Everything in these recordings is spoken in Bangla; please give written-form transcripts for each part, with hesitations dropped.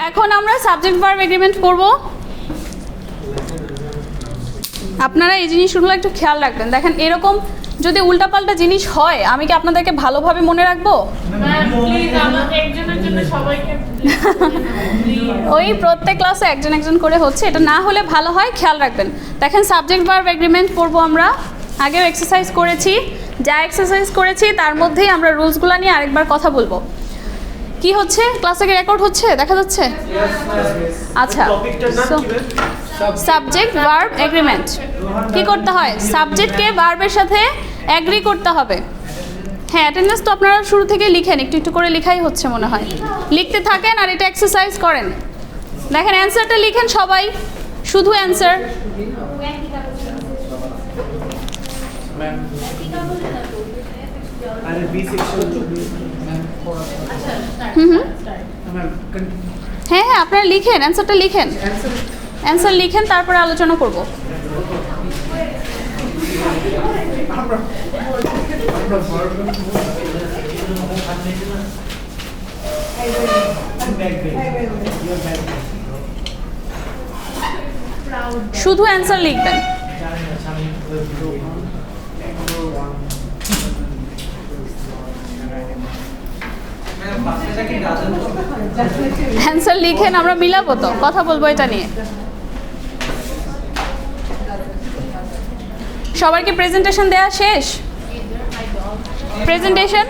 এখন আমরা সাবজেক্ট ভার্ব এগ্রিমেন্ট করব। আপনারা এই জিনিসগুলো একটু খেয়াল রাখবেন। দেখেন এরকম যদি উল্টাপাল্টা জিনিস হয় আমি কি আপনাদেরকে ভালোভাবে মনে রাখবো? ওই প্রত্যেক ক্লাসে একজন একজন করে হচ্ছে, এটা না হলে ভালো হয়, খেয়াল রাখবেন। দেখেন সাবজেক্ট ভার্ব এগ্রিমেন্ট করবো আমরা, আগেও এক্সারসাইজ করেছি, যা এক্সারসাইজ করেছি তার মধ্যেই আমরা রুলসগুলো নিয়ে আরেকবার কথা বলবো। কি হচ্ছে, ক্লাসে রেকর্ড হচ্ছে, দেখা যাচ্ছে? আচ্ছা, সাবজেক্ট ভার্ব এগ্রিমেন্ট কি করতে হয়? সাবজেক্টকে ভার্বের সাথে এগ্রি করতে হবে। হ্যাঁ, অ্যাটেন্ডেন্স তো আপনারা শুরু থেকে লিখেন, একটু একটু করে লেখাই হচ্ছে মনে হয়, লিখতে থাকেন আর এটা এক্সারসাইজ করেন। দেখেন অ্যান্সারটা লিখেন সবাই, শুধু অ্যান্সার। হ্যাঁ হ্যাঁ, আপনারা লিখেন, অ্যান্সারটা লিখেন, অ্যান্সার লিখেন, তারপরে আলোচনা করব। শুধু অ্যান্সার লিখবেন। অ্যান্সার লিখেন, আমরা মিলাবো তো, কথা বলবো এটা নিয়ে। সবাইকে প্রেজেন্টেশন দেওয়া শেষ? প্রেজেন্টেশন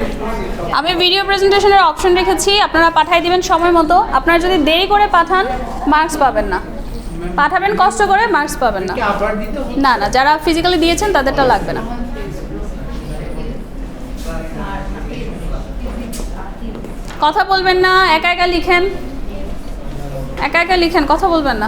আমি ভিডিও প্রেজেন্টেশনের অপশন রেখেছি, আপনারা পাঠিয়ে দিবেন সময় মতো। আপনারা যদি দেরি করে পাঠান মার্কস পাবেন না, পাঠাবেন কষ্ট করে, মার্কস পাবেন না। না না, যারা ফিজিক্যালি দিয়েছেন তাদেরটা লাগবে না। কথা বলবেন না, একা একা লিখেন, একা একা লিখেন, কথা বলবেন না।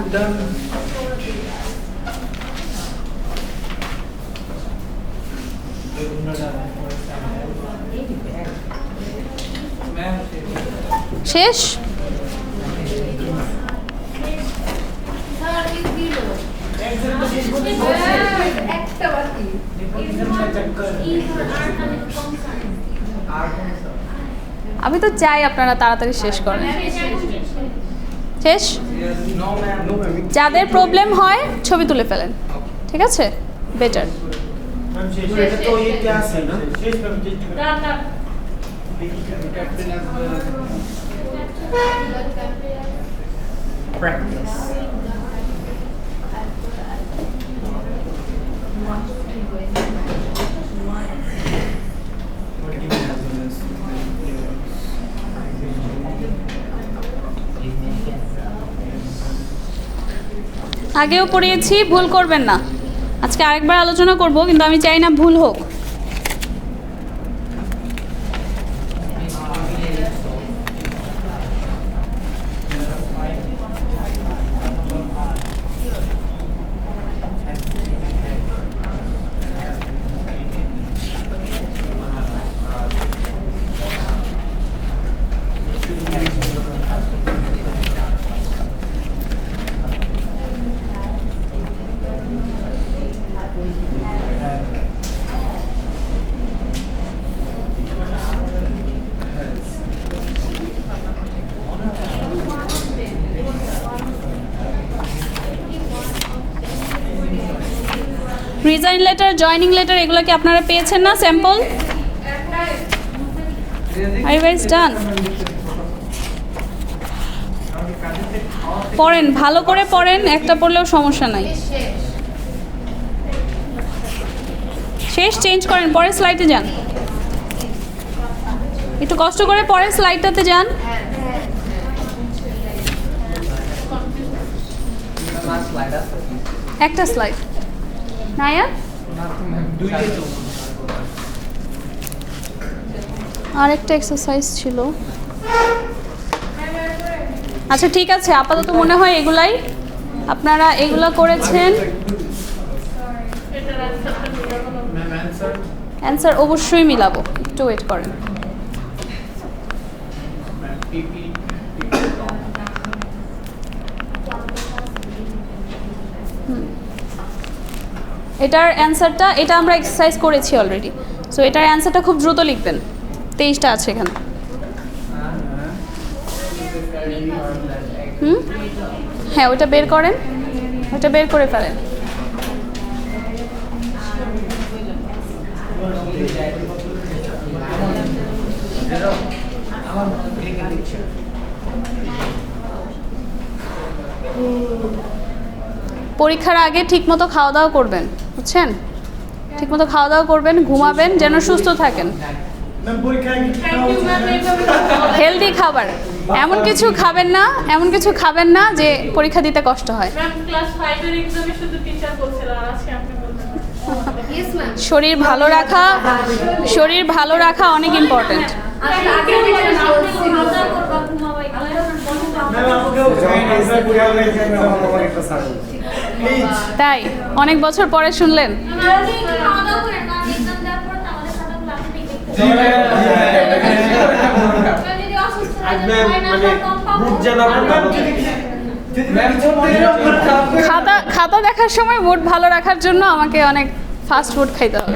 শেষ? আমি তো চাই আপনারা তাড়াতাড়ি শেষ করেন। শেষ? যাদের প্রবলেম হয় ছবি তুলে ফেলেন, ঠিক আছে? বেটার। আগেও পড়িয়েছি, ভুল করবেন না। আজকে আরেকবার আলোচনা করব, কিন্তু আমি চাই না ভুল হোক। রিজাইন লেটার, জয়নিং লেটার, এগুলো কি আপনারা পেয়েছেন না স্যাম্পল? আর ইউ গাইস ডান? পড়েন, ভালো করে পড়েন, একটা পড়লেও সমস্যা নাই। শেষ? চেঞ্জ করেন, পরের স্লাইডে যান, একটু কষ্ট করে পরের স্লাইডটাতে যান। একটা স্লাইড নায়া, আরেকটা এক্সারসাইজ ছিল। আচ্ছা ঠিক আছে, আপাতত মনে হয় এগুলাই আপনারা এগুলো করেছেন। অ্যান্সার অবশ্যই মিলাবো, একটু ওয়েট করেন। এটার অ্যান্সারটা, এটা আমরা এক্সারসাইজ করেছি অলরেডি, সো এটার অ্যান্সারটা খুব দ্রুত লিখবেন। 23টা আছে এখানে। হ্যাঁ ওটা বের করেন, ওটা বের করে ফেলেন। পরীক্ষার আগে ঠিকমতো খাওয়া দাওয়া করবেন, বুঝছেন? ঠিকমতো খাওয়া দাওয়া করবেন, ঘুমাবেন, যেন সুস্থ থাকেন। হেলদি খাবার, এমন কিছু খাবেন না, এমন কিছু খাবেন না যে পরীক্ষা দিতে কষ্ট হয়। শরীর ভালো রাখা, শরীর ভালো রাখা অনেক ইম্পর্টেন্ট। তাই অনেক বছর পরে শুনলেন। খাতা দেখার সময় মুড ভালো রাখার জন্য আমাকে অনেক ফাস্ট ফুড খাইতে হবে।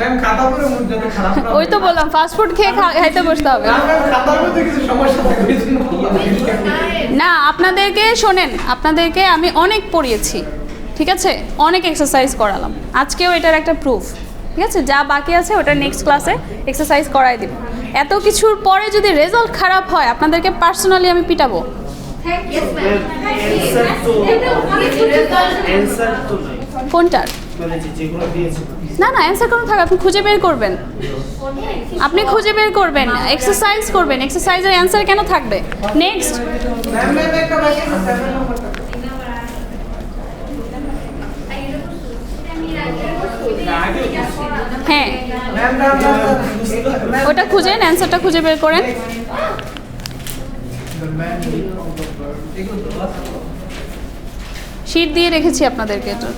ওই তো বললাম ফাস্ট ফুড খেয়ে খাইতে বসতে হবে না। আপনাদেরকে শোনেন, আপনাদেরকে আমি অনেক পড়িয়েছি, ঠিক আছে, অনেক এক্সারসাইজ করালাম, আজকেও এটার একটা প্রুফ, ঠিক আছে। যা বাকি আছে ওটা নেক্সট ক্লাসে এক্সারসাইজ করাই দিব। এত কিছুর পরে যদি রেজাল্ট খারাপ হয় আপনাদেরকে পার্সোনালি আমি পিটাবো। কোনটার? না না, অ্যান্সার কোনো থাকবে, আপনি খুঁজে বের করবেন, আপনি খুঁজে বের করবেন, এক্সারসাইজ করবেন, এক্সারসাইজের অ্যান্সার কেন থাকবে? নেক্সট, হ্যাঁ ওটা খুঁজেন, অ্যান্সারটা খুঁজে বের করেন। শীট দিয়ে রেখেছি আপনাদেরকে এটা।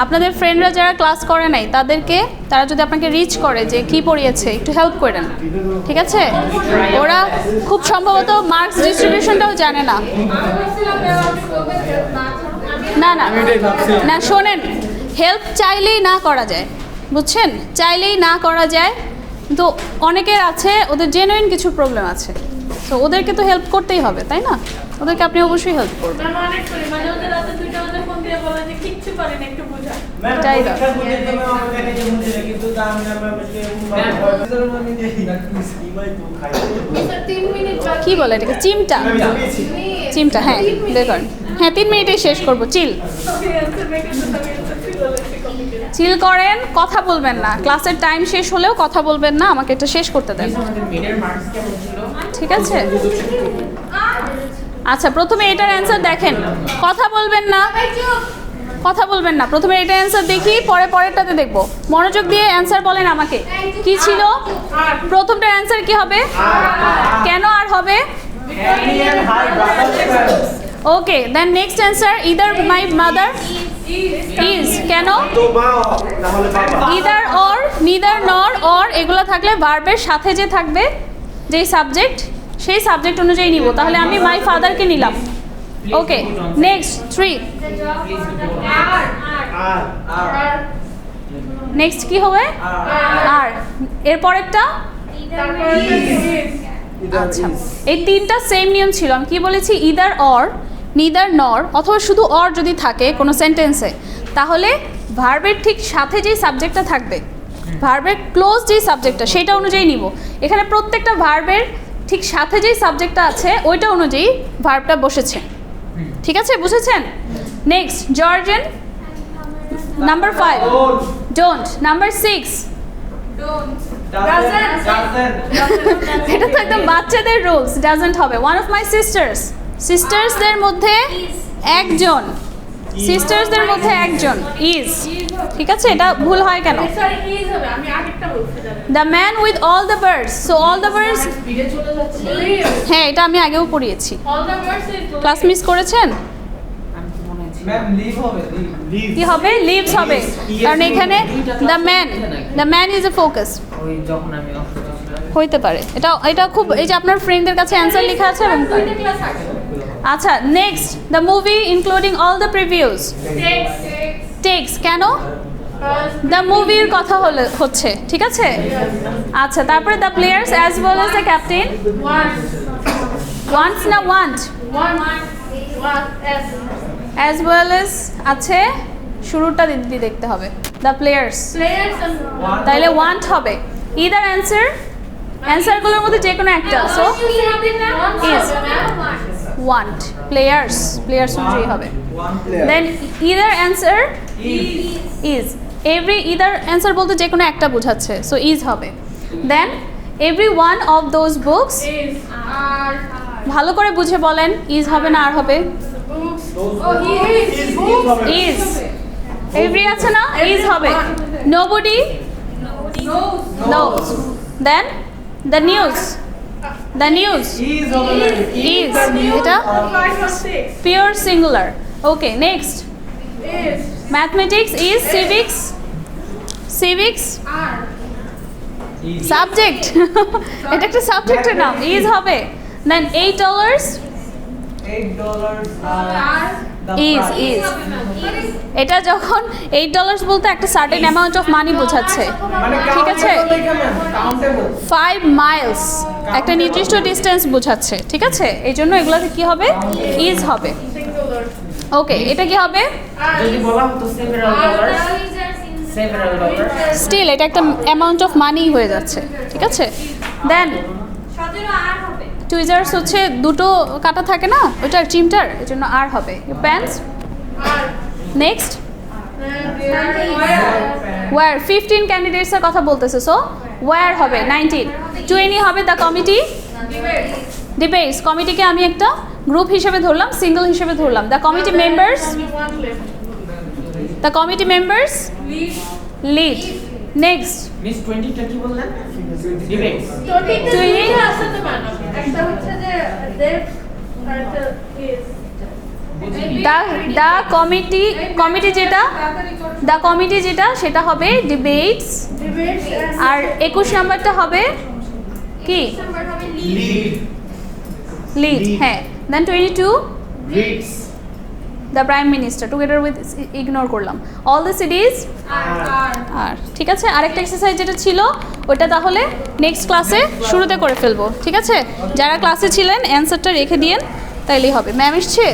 আপনাদের ফ্রেন্ডরা যারা ক্লাস করে নাই তাদেরকে, তারা যদি আপনাকে রিচ করে যে কি পড়িয়েছে একটু হেল্প করেন, ঠিক আছে? ওরা খুব সম্ভবত মার্কস ডিস্ট্রিবিউশনটাও জানে না। না না না, শোনেন, হেল্প চাইলেই না করা যায়, বুঝছেন? চাইলেই না করা যায়, কিন্তু অনেকের আছে ওদের জেনুইন কিছু প্রবলেম আছে, তো ওদেরকে তো হেল্প করতেই হবে, তাই না? ওদেরকে আপনি অবশ্যই হেল্প করবেন। কি বলে এটাকে? চিমটা, চিমটা, হ্যাঁ দেখুন, হ্যাঁ 3 মিনিটেই শেষ করবো। চিল চিল করেন, কথা বলবেন না, ক্লাসের টাইম শেষ হলেও কথা বলবেন না, আমাকে এটা শেষ করতে দেন, ঠিক আছে? আচ্ছা, প্রথমে এটার অ্যান্সার দেখেন, কথা বলবেন না, কথা বলবেন না, প্রথমে এটার অ্যান্সার দেখি, পরে পরেরটাতে দেখবো। মনোযোগ দিয়ে অ্যান্সার বলেন আমাকে, কি ছিল প্রথমটার অ্যান্সার? কি হবে? কেন আর হবে? Okay, then next answer, either my mother is, কেন? Either or, neither nor or এগুলো থাকলে ভার্বের সাথে যে থাকবে যেই সাবজেক্ট, সেই সাবজেক্ট অনুযায়ী নিব। তাহলে আমি মাই ফাদারকে নিলাম। ওকে, নেক্সট 3, নেক্সট কি হবে? আর এরপরেরটা, আচ্ছা এই তিনটা সেম নিয়ম ছিল। আমি কি বলেছি? ইদার অর, নিদার নর, অথবা শুধু অর যদি থাকে কোনো সেন্টেন্সে, তাহলে ভার্বের ঠিক সাথে যেই সাবজেক্টটা থাকবে, ভার্বের ক্লোজ যেই সাবজেক্টটা, সেটা অনুযায়ী নিব। এখানে প্রত্যেকটা ভার্বের ঠিক সাথে যেই সাবজেক্টটা আছে ওইটা অনুযায়ী ভার্বটা বসেছে, ঠিক আছে? বুঝেছেন? Next, Jorgen. Number 5, don't. Number 6, এটা তো একদম বাচ্চাদের রুলস, ডাজন্ট হবে। ওয়ান অফ মাই সিস্টার্স, সিস্টার্সদের মধ্যে একজন, সিস্টার্সদের মধ্যে একজন ইজ, ঠিক আছে? এটা ভুল হয় কেন? The man with all the birds, so all the birds, হ্যাঁ এটা আমি আগেও পড়িয়েছি, ক্লাস মিস করেছেন? কি হবে? লিভস হবে, কারণ এখানে the man is a focus হইতে পারে। এটা খুব, এই যে আপনার ফ্রেন্ডদের কাছে অ্যান্সার লেখা আছে এবং আচ্ছা next, the movie including all the previews, tax কেন? দ্য মুভির কথা হচ্ছে, ঠিক আছে। আচ্ছা, তারপরে the players as well as the captain. Wants না ওয়ান্ট? অ্যাজ ওয়েল অ্যাজ আছে, শুরুটা দিদি দেখতে হবে। দ্য প্লেয়ার্স, তাইলে ওয়ান্ট হবে। ইদার অ্যান্সারগুলোর মধ্যে যে কোনো একটা, সো ইজ ওয়ান্ট। প্লেয়ার্স অনুযায়ী হবে। Then either answer is, every either answer বলতে যে কোনো একটা বোঝাচ্ছে, সো ইজ হবে। Then every one of those books, ভালো করে বুঝে বলেন, ইজ হবে না আর হবে? ইজ, এভরি আছে না, ইজ হবে। Nobody knows. Then the news is, এটা pure singular. Okay, next mathematics is, civics subject, এটা একটা সাবজেক্টের নাম, ইজ হবে। দেন $8 ইজ, এটা যখন $8 বলতে একটা সার্টেন অ্যামাউন্ট অফ মানি বোঝাচ্ছে, ঠিক আছে। 5 মাইলস একটা নির্দিষ্ট ডিস্টেন্স বোঝাচ্ছে, ঠিক আছে। এই জন্য এগুলোতে কি হবে? ইজ হবে। ওকে, এটা কি হবে? স্টিল এটা একটা অ্যামাউন্ট অফ মানি হয়ে যাচ্ছে, ঠিক আছে। দেন টুইজার্স হচ্ছে দুটো কাটা থাকে না, ওইটার চিমটার, এই জন্য আর হবে। প্যান্টস। নেক্সট ওয়ার, 15 ক্যান্ডিডেটসের কথা বলতেছে, সো ওয়ার হবে 19। 20 হবে দ্য কমিটি ডিবেটস, কমিটিকে আমি একটা গ্রুপ হিসেবে ধরলাম, সিঙ্গল হিসেবে ধরলাম। The committee members lead. Next miss 20 টা কি বললেন? ডিবেটস। 20 আছে তো ম্যাডাম, একটা হচ্ছে যে দেব আরেকটা ইজ। দ্য কমিটি যেটা সেটা হবে ডিবেটস, আর 21 নাম্বারটা হবে কি? লিড। হ্যাঁ। দেন 22 reads. The prime minister, together with, ignore করলাম। অল দ্য সিটিজ আর, ঠিক আছে। আরেকটা এক্সারসাইজ যেটা ছিল ওটা তাহলে নেক্সট ক্লাসে শুরুতে করে ফেলবো, ঠিক আছে। যারা ক্লাসে ছিলেন অ্যান্সারটা রেখে দিয়েন, তাইলেই হবে। ম্যাম এসছে?